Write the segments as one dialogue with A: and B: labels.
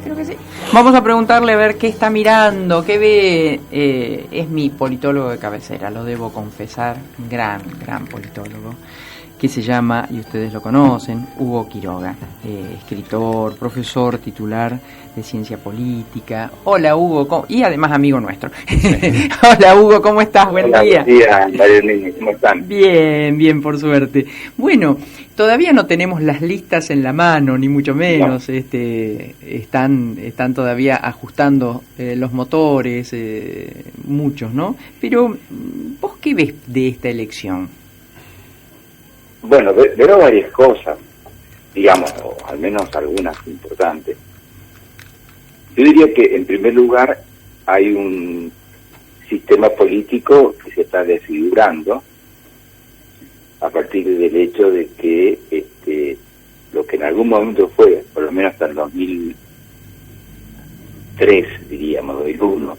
A: creo que sí. Vamos a preguntarle a ver qué está mirando, qué ve. Es mi politólogo de cabecera, lo debo confesar, gran politólogo, que se llama, y ustedes lo conocen, Hugo Quiroga, escritor, profesor titular de Ciencia Política. Hola Hugo, y además amigo nuestro. Hola Hugo, ¿cómo estás? Buen día.
B: Buen día, Marielene, ¿cómo están?
A: Bien, por suerte. Bueno, todavía no tenemos las listas en la mano, ni mucho menos. No. Están todavía ajustando los motores, muchos, ¿no? Pero, ¿vos qué ves de esta elección?
B: Bueno, veo varias cosas, digamos, o al menos algunas importantes. Yo diría que, en primer lugar, hay un sistema político que se está desfigurando a partir del hecho de que lo que en algún momento fue, por lo menos hasta el 2003, diríamos, 2001,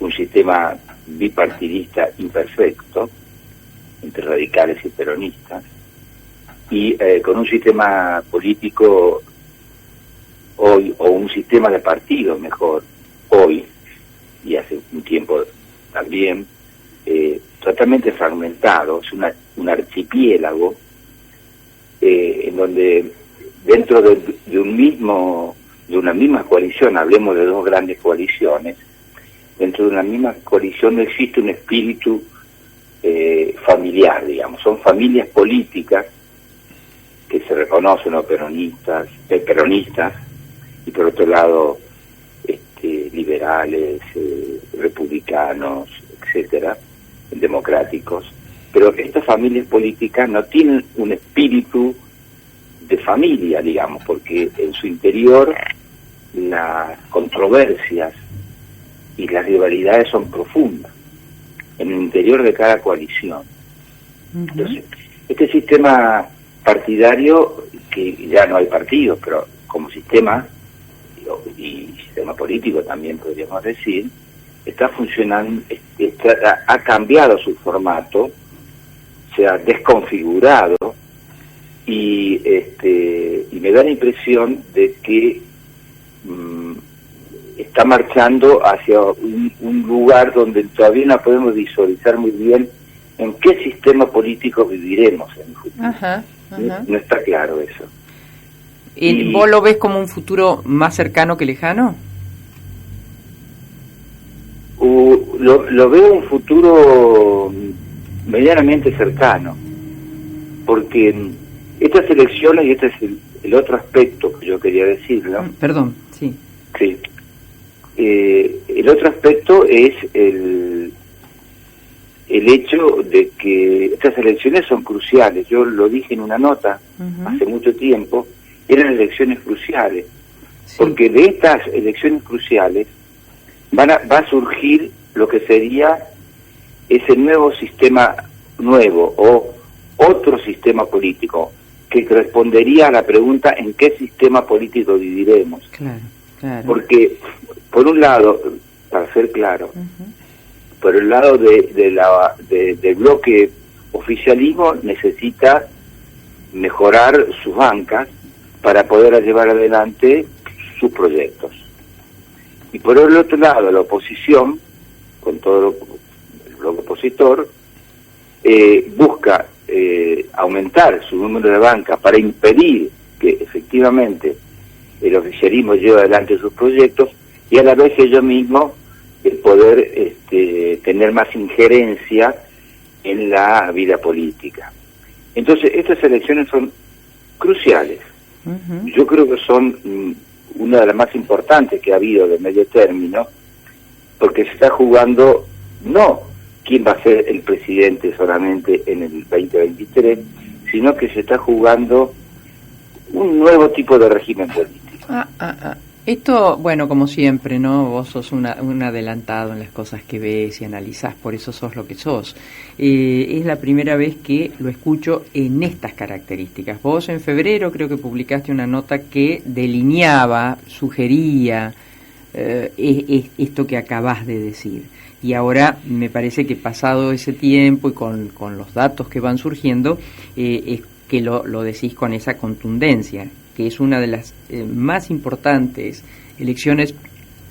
B: un sistema bipartidista imperfecto entre radicales y peronistas, y con un sistema político hoy, o un sistema de partidos mejor, hoy, y hace un tiempo también, totalmente fragmentado, es un archipiélago, en donde dentro de una misma coalición, hablemos de dos grandes coaliciones, dentro de una misma coalición no existe un espíritu familiar, digamos, son familias políticas que se reconocen peronistas, y por otro lado liberales, republicanos, etcétera, democráticos, pero estas familias políticas no tienen un espíritu de familia, digamos, porque en su interior las controversias y las rivalidades son profundas en el interior de cada coalición. Uh-huh. Entonces, este sistema partidario, que ya no hay partidos, pero como sistema y sistema político también podríamos decir, está funcionando, ha cambiado su formato, se ha desconfigurado y me da la impresión de que está marchando hacia un lugar donde todavía no podemos visualizar muy bien en qué sistema político viviremos en el futuro. Ajá. No está claro eso.
A: ¿Vos lo ves como un futuro más cercano que lejano?
B: Lo veo un futuro medianamente cercano, porque estas elecciones, y este es el otro aspecto que yo quería decirlo.
A: Perdón, sí.
B: Sí. El otro aspecto es el hecho de que estas elecciones son cruciales. Yo lo dije en una nota hace mucho tiempo, eran elecciones cruciales, sí. Porque de estas elecciones cruciales va a surgir lo que sería ese nuevo sistema o otro sistema político que respondería a la pregunta ¿en qué sistema político viviremos?
A: Claro.
B: Porque, por un lado, para ser claro, por el lado del bloque oficialismo necesita mejorar sus bancas para poder llevar adelante sus proyectos. Y por el otro lado, la oposición, con todo el bloque opositor, busca aumentar su número de bancas para impedir que efectivamente el oficialismo lleve adelante sus proyectos y a la vez ellos mismos poder tener más injerencia en la vida política. Entonces, estas elecciones son cruciales. Uh-huh. Yo creo que son una de las más importantes que ha habido de medio término, porque se está jugando no quién va a ser el presidente solamente en el 2023, sino que se está jugando un nuevo tipo de régimen político.
A: Esto, bueno, como siempre, ¿no? Vos sos un adelantado en las cosas que ves y analizás, por eso sos lo que sos. Es la primera vez que lo escucho en estas características. Vos en febrero creo que publicaste una nota que delineaba, sugería esto que acabás de decir. Y ahora me parece que pasado ese tiempo y con los datos que van surgiendo, es que lo decís con esa contundencia, que es una de las más importantes elecciones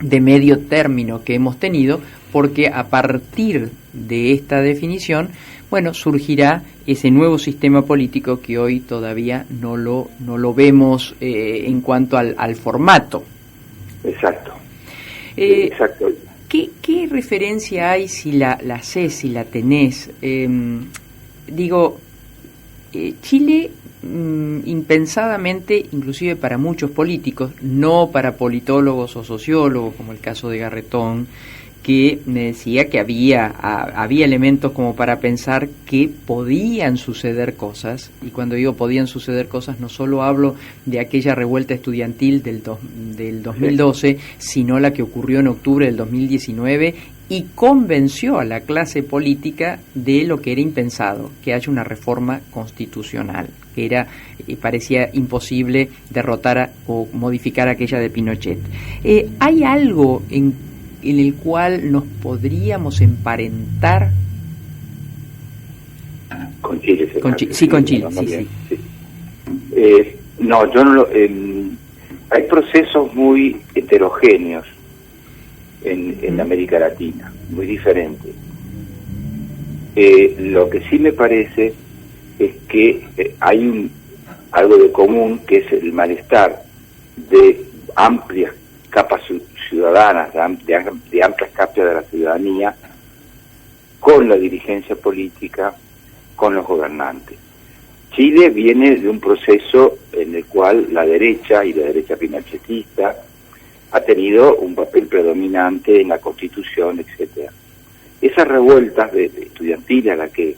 A: de medio término que hemos tenido, porque a partir de esta definición, bueno, surgirá ese nuevo sistema político que hoy todavía no lo vemos en cuanto al formato.
B: Exacto.
A: Exacto. ¿Qué referencia hay, si la sé, si la tenés? Chile, impensadamente, inclusive para muchos políticos, no para politólogos o sociólogos, como el caso de Garretón, que me decía que había elementos como para pensar que podían suceder cosas, y cuando digo podían suceder cosas, no solo hablo de aquella revuelta estudiantil del 2012, sino la que ocurrió en octubre del 2019, y convenció a la clase política de lo que era impensado, que haya una reforma constitucional, que parecía imposible derrotar o modificar aquella de Pinochet. ¿Hay algo en el cual nos podríamos emparentar?
B: Con Chile.
A: Sí, con Chile, sí.
B: No, yo no lo... hay procesos muy heterogéneos en América Latina, muy diferentes. Lo que sí me parece es que hay algo de común, que es el malestar de amplias capas ciudadanas, de amplias capas de la ciudadanía, con la dirigencia política, con los gobernantes. Chile viene de un proceso en el cual la derecha, y la derecha pinochetista, ha tenido un papel predominante en la Constitución, etcétera. Esas revueltas de estudiantiles, a la que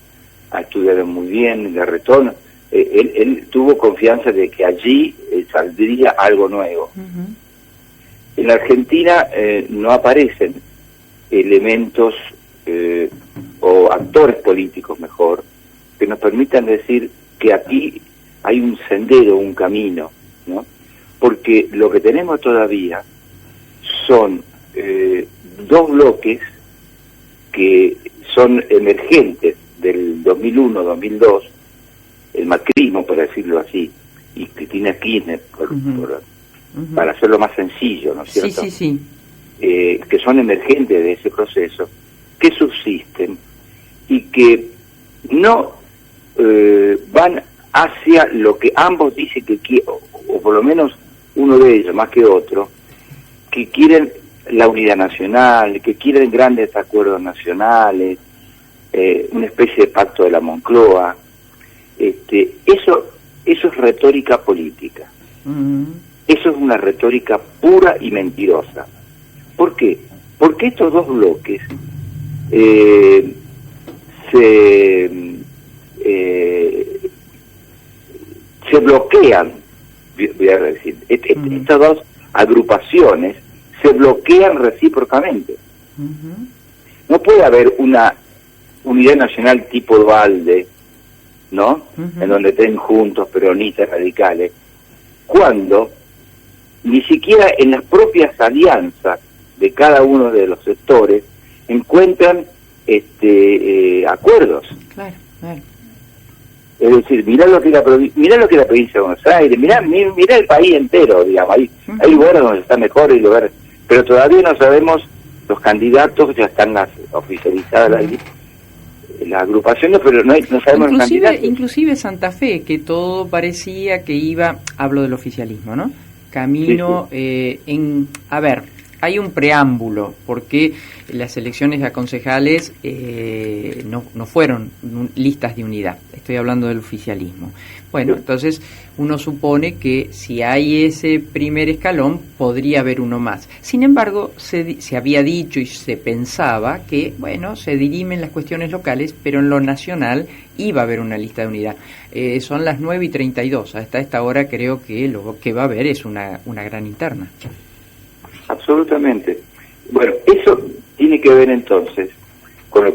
B: ha estudiado muy bien Garretón, él tuvo confianza de que allí saldría algo nuevo. Uh-huh. En la Argentina no aparecen elementos o actores políticos, mejor, que nos permitan decir que aquí hay un sendero, un camino, ¿no? Porque lo que tenemos todavía son dos bloques que son emergentes del 2001-2002, el macrismo, por decirlo así, y Cristina Kirchner, para hacerlo más sencillo, ¿no es cierto?
A: Sí.
B: Que son emergentes de ese proceso, que subsisten y que no van hacia lo que ambos dicen que quieren, o por lo menos uno de ellos más que otro, que quieren la unidad nacional, que quieren grandes acuerdos nacionales, una especie de pacto de la Moncloa. Eso es retórica política. Uh-huh. Eso es una retórica pura y mentirosa. ¿Por qué? Porque estos dos bloques se bloquean, voy a decir, estas dos agrupaciones se bloquean recíprocamente. Uh-huh. No puede haber una unidad nacional tipo Duhalde, ¿no? Uh-huh. En donde estén juntos peronistas radicales, cuando ni siquiera en las propias alianzas de cada uno de los sectores encuentran acuerdos.
A: Claro.
B: Es decir, mirá lo que la provincia de Buenos Aires, mirá el país entero, digamos, hay lugares donde está mejor y lugares, pero todavía no sabemos los candidatos, ya están oficializadas las agrupaciones, pero no sabemos los candidatos.
A: Inclusive Santa Fe, que todo parecía que iba, hablo del oficialismo, ¿no? Camino sí. Hay un preámbulo, porque las elecciones a concejales no fueron listas de unidad. Estoy hablando del oficialismo. Bueno, entonces uno supone que si hay ese primer escalón, podría haber uno más. Sin embargo, se había dicho y se pensaba que, bueno, se dirimen las cuestiones locales, pero en lo nacional iba a haber una lista de unidad. Son las 9:32. Hasta esta hora creo que lo que va a haber es una gran interna.
B: Absolutamente. Bueno, eso tiene que ver entonces con lo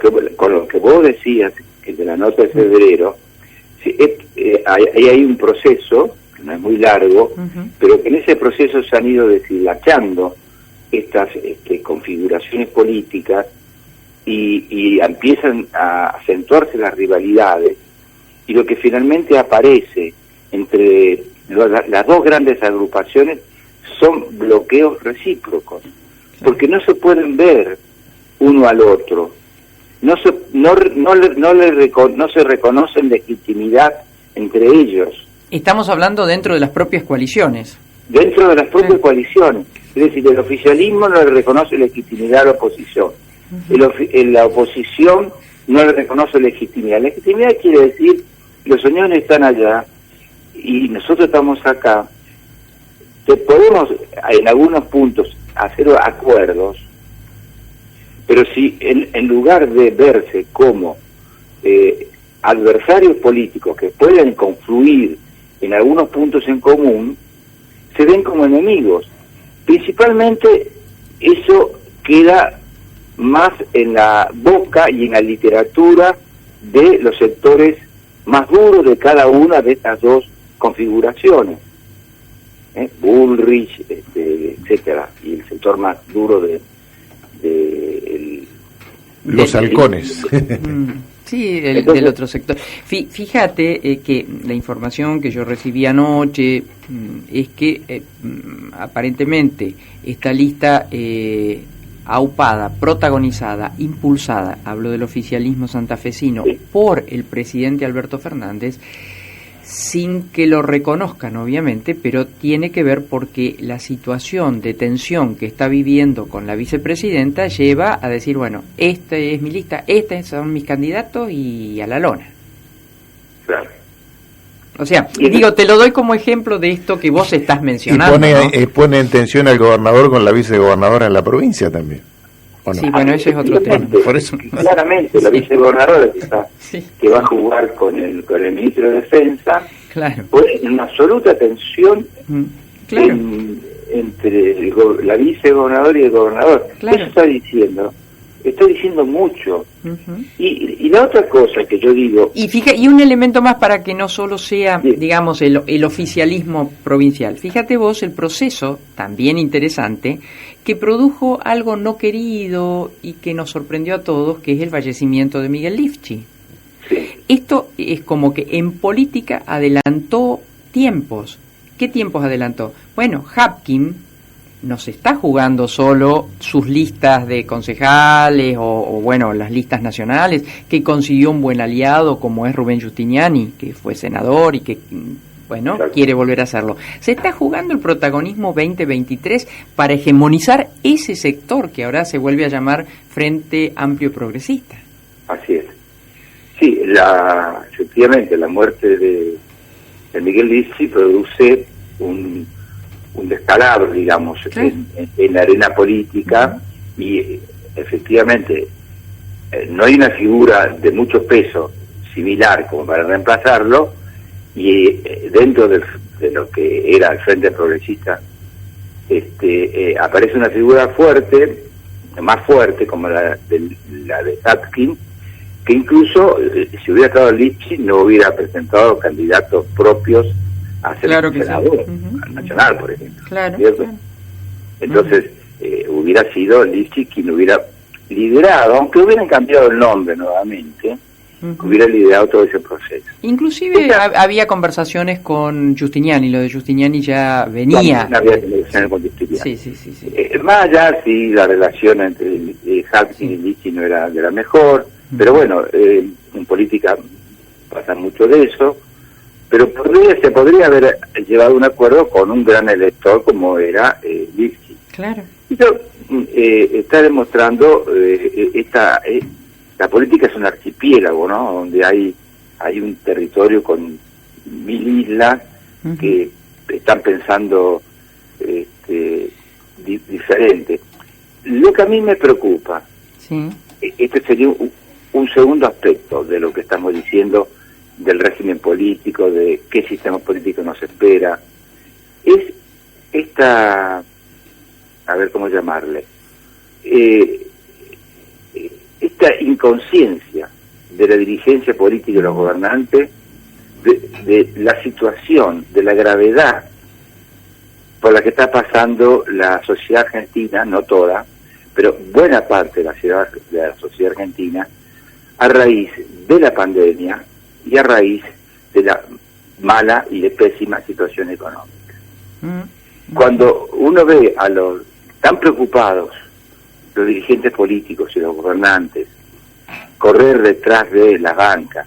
B: que vos decías, que de la nota de febrero. Hay un proceso, que no es muy largo, uh-huh. pero que en ese proceso se han ido deshilachando estas configuraciones políticas y empiezan a acentuarse las rivalidades, y lo que finalmente aparece entre las dos grandes agrupaciones son bloqueos recíprocos, porque no se pueden ver uno al otro, no se reconocen legitimidad entre ellos.
A: Estamos hablando dentro de las propias coaliciones.
B: Dentro de las propias coaliciones, es decir, el oficialismo no le reconoce legitimidad a la oposición, la oposición no le reconoce legitimidad. Legitimidad quiere decir, los señores están allá y nosotros estamos acá, que podemos en algunos puntos hacer acuerdos, pero si en lugar de verse como adversarios políticos que pueden confluir en algunos puntos en común, se ven como enemigos. Principalmente eso queda más en la boca y en la literatura de los sectores más duros de cada una de estas dos configuraciones, Bullrich, etcétera, y el sector más duro
C: los halcones.
A: Sí, del otro sector. Fíjate que la información que yo recibí anoche es que aparentemente esta lista aupada, protagonizada, impulsada, hablo del oficialismo santafesino, por el presidente Alberto Fernández, sin que lo reconozcan obviamente, pero tiene que ver porque la situación de tensión que está viviendo con la vicepresidenta lleva a decir, bueno, esta es mi lista, estos son mis candidatos y a la lona.
B: Claro.
A: O sea, digo, te lo doy como ejemplo de esto que vos estás mencionando.
C: Y pone en tensión al gobernador con la vicegobernadora en la provincia también. ¿O no?
A: Sí, bueno, ese es otro tema.
C: Por eso.
B: Claramente, la vicegobernadora que va a jugar con el ministro de Defensa,
A: claro,
B: pone una absoluta tensión
A: claro,
B: entre la vicegobernadora y el gobernador.
A: Claro.
B: Eso está diciendo mucho. Y la otra cosa que yo digo...
A: Y un elemento más para que no solo sea, digamos, el oficialismo provincial. Fíjate vos el proceso, también interesante, que produjo algo no querido y que nos sorprendió a todos, que es el fallecimiento de Miguel Lifchi.
B: Sí.
A: Esto es como que en política adelantó tiempos. ¿Qué tiempos adelantó? Bueno, Hapkin no se está jugando solo sus listas de concejales o bueno, las listas nacionales, que consiguió un buen aliado como es Rubén Giustiniani, que fue senador y que, bueno, quiere volver a hacerlo. Se está jugando el protagonismo 2023 para hegemonizar ese sector que ahora se vuelve a llamar Frente Amplio Progresista.
B: Así es. Sí, efectivamente, la muerte de Miguel Lifchi produce un descalabro, digamos, en la arena política, y efectivamente no hay una figura de mucho peso similar como para reemplazarlo, y dentro de lo que era el Frente Progresista aparece una figura fuerte, más fuerte, como la de Hapkin, que incluso si hubiera estado Lifchi no hubiera presentado candidatos propios a ser senador, al nacional, por ejemplo.
A: Claro.
B: Entonces, hubiera sido Lifchi quien hubiera liderado, aunque hubieran cambiado el nombre nuevamente, hubiera liderado todo ese proceso.
A: Inclusive había conversaciones con Giustiniani, lo de Giustiniani ya venía.
B: No había conversaciones con Giustiniani.
A: Sí.
B: Más allá, sí, la relación entre Hapkin y Lifchi no era de la mejor, pero bueno, en política pasa mucho de eso. Pero se podría haber llevado un acuerdo con un gran elector como era Lifchi.
A: Claro.
B: Está demostrando la política es un archipiélago, ¿no? Donde hay un territorio con 1000 islas que están pensando diferente. Lo que a mí me preocupa, este sería un segundo aspecto de lo que estamos diciendo, del régimen político, de qué sistema político nos espera, es esta, a ver cómo llamarle, esta inconsciencia de la dirigencia política y los gobernantes de la situación, de la gravedad por la que está pasando la sociedad argentina, no toda, pero buena parte de la sociedad argentina, a raíz de la pandemia y a raíz de la mala y de pésima situación económica. Cuando uno ve a los tan preocupados, los dirigentes políticos y los gobernantes, correr detrás de las bancas,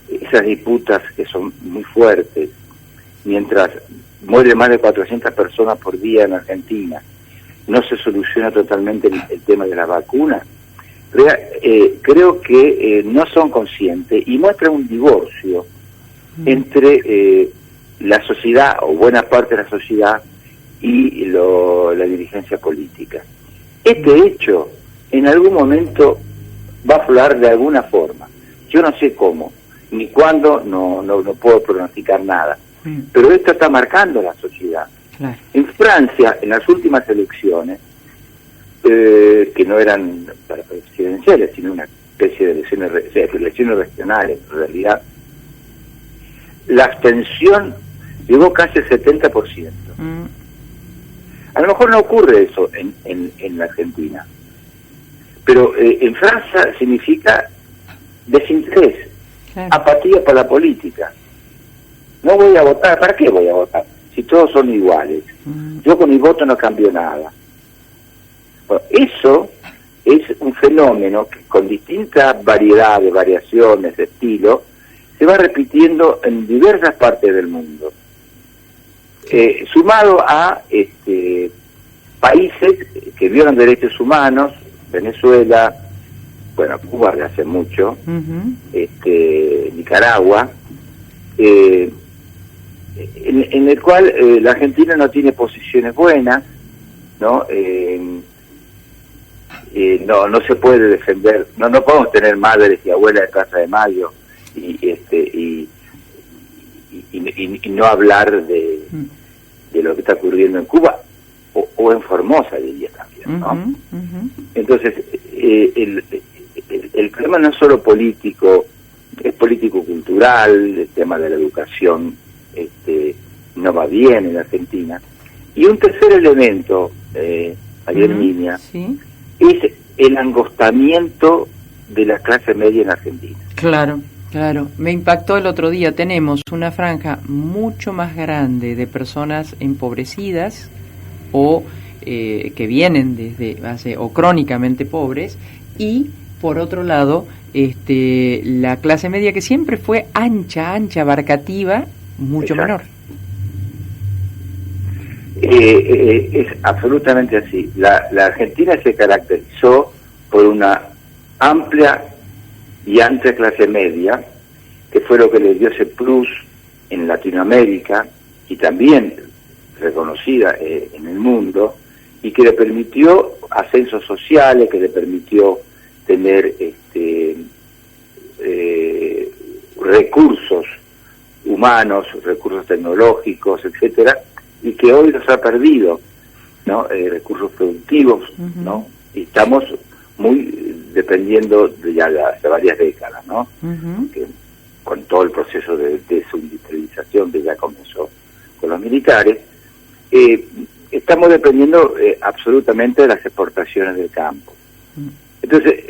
B: esas disputas que son muy fuertes, mientras mueren más de 400 personas por día en Argentina, no se soluciona totalmente el tema de la vacuna, creo que no son conscientes y muestran un divorcio entre la sociedad, o buena parte de la sociedad, y la dirigencia política. Este hecho en algún momento va a aflorar de alguna forma. Yo no sé cómo, ni cuándo, no puedo pronosticar nada. Pero esto está marcando la sociedad.
A: Claro.
B: En Francia, en las últimas elecciones, que no eran para presidenciales, sino una especie de elecciones regionales, en realidad, la abstención llegó casi al 70%. A lo mejor no ocurre eso en la Argentina, pero en Francia significa desinterés,
A: Claro.
B: apatía por la política. No voy a votar, ¿para qué voy a votar? Si todos son iguales. Yo con mi voto no cambio nada. Bueno, eso es un fenómeno que con distintas variedades, variaciones, estilos, se va repitiendo en diversas partes del mundo. Sumado a países que violan derechos humanos, Venezuela, bueno, Cuba de hace mucho, Nicaragua, en el cual la Argentina no tiene posiciones buenas, ¿no? No se puede defender, no podemos tener madres y abuelas de Plaza de Mayo y no hablar de lo que está ocurriendo en Cuba o en Formosa, diría también, ¿no? Entonces el problema no es solo político, es político-cultural. El tema de la educación no va bien en Argentina. Y un tercer elemento, ayer niña,
A: ¿sí?
B: es el angostamiento de la clase media en Argentina.
A: Claro, claro. Me impactó el otro día. Tenemos una franja mucho más grande de personas empobrecidas o que vienen desde hace o crónicamente pobres, y por otro lado la clase media, que siempre fue ancha, abarcativa, mucho
B: Exacto.
A: menor.
B: Es absolutamente así. La Argentina se caracterizó por una amplia clase media, que fue lo que le dio ese plus en Latinoamérica y también reconocida en el mundo, y que le permitió ascensos sociales, que le permitió tener recursos humanos, recursos tecnológicos, etcétera, y que hoy los ha perdido, ¿no? Recursos productivos, ¿no? Y estamos muy dependiendo de ya de hace varias décadas, ¿no? Que, con todo el proceso de desindustrialización que ya comenzó con los militares, estamos dependiendo absolutamente de las exportaciones del campo. Entonces,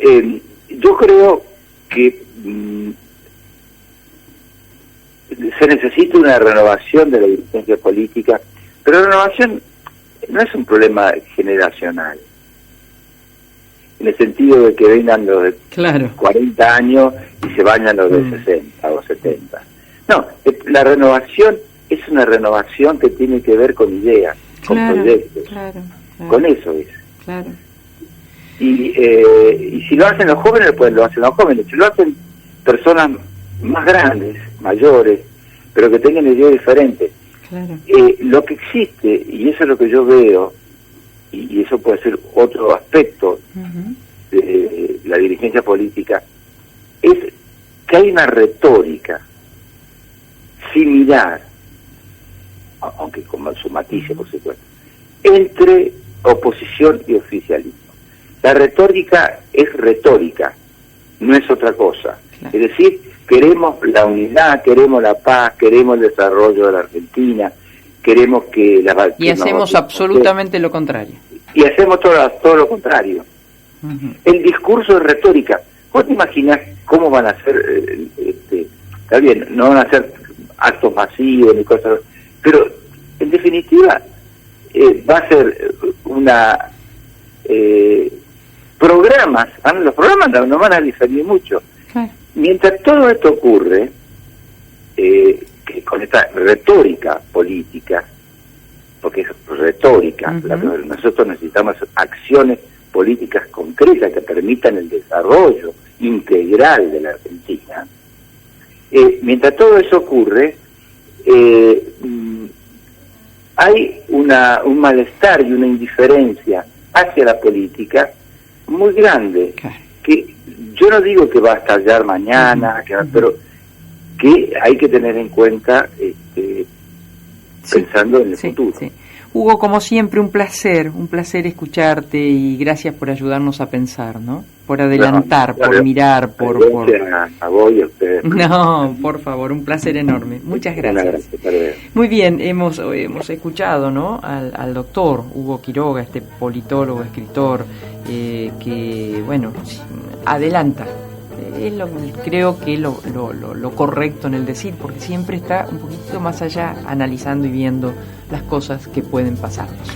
B: yo creo que se necesita una renovación de la dirigencia política, pero la renovación no es un problema generacional, en el sentido de que vengan los de 40 años y se vayan los de 60 o 70. No, la renovación es una renovación que tiene que ver con ideas, con proyectos, con eso es.
A: Claro.
B: Y si lo hacen los jóvenes, pues lo hacen los jóvenes. Si lo hacen personas más grandes, mayores, pero que tengan ideas diferentes.
A: Claro.
B: Lo que existe, y eso es lo que yo veo, y eso puede ser otro aspecto de la dirigencia política, es que hay una retórica similar, aunque con su matiz, por supuesto, entre oposición y oficialismo. La retórica es retórica, no es otra cosa. Claro. Es decir, queremos la unidad, queremos la paz, queremos el desarrollo de la Argentina, queremos que la...
A: Y hacemos absolutamente lo contrario.
B: Y hacemos todo lo contrario. El discurso es retórica. ¿Vos te imaginás cómo van a ser? Está bien, no van a ser actos masivos ni cosas, pero en definitiva va a ser una programas, los programas no van a diferir mucho.
A: Claro.
B: Mientras todo esto ocurre, que con esta retórica política, porque es retórica, nosotros necesitamos acciones políticas concretas que permitan el desarrollo integral de la Argentina. Mientras todo eso ocurre, hay un malestar y una indiferencia hacia la política muy grande, que yo no digo que va a estallar mañana, pero que hay que tener en cuenta pensando en el futuro.
A: Sí. Hugo, como siempre, un placer escucharte y gracias por ayudarnos a pensar, ¿no? Por adelantar, por mirar, por...
B: A vos y a ustedes.
A: No, por favor, un placer enorme. Muchas gracias. Muy bien, hemos escuchado, ¿no? Al doctor Hugo Quiroga, este politólogo, escritor, que, bueno, adelanta. Creo que lo correcto en el decir, porque siempre está un poquito más allá analizando y viendo las cosas que pueden pasarnos.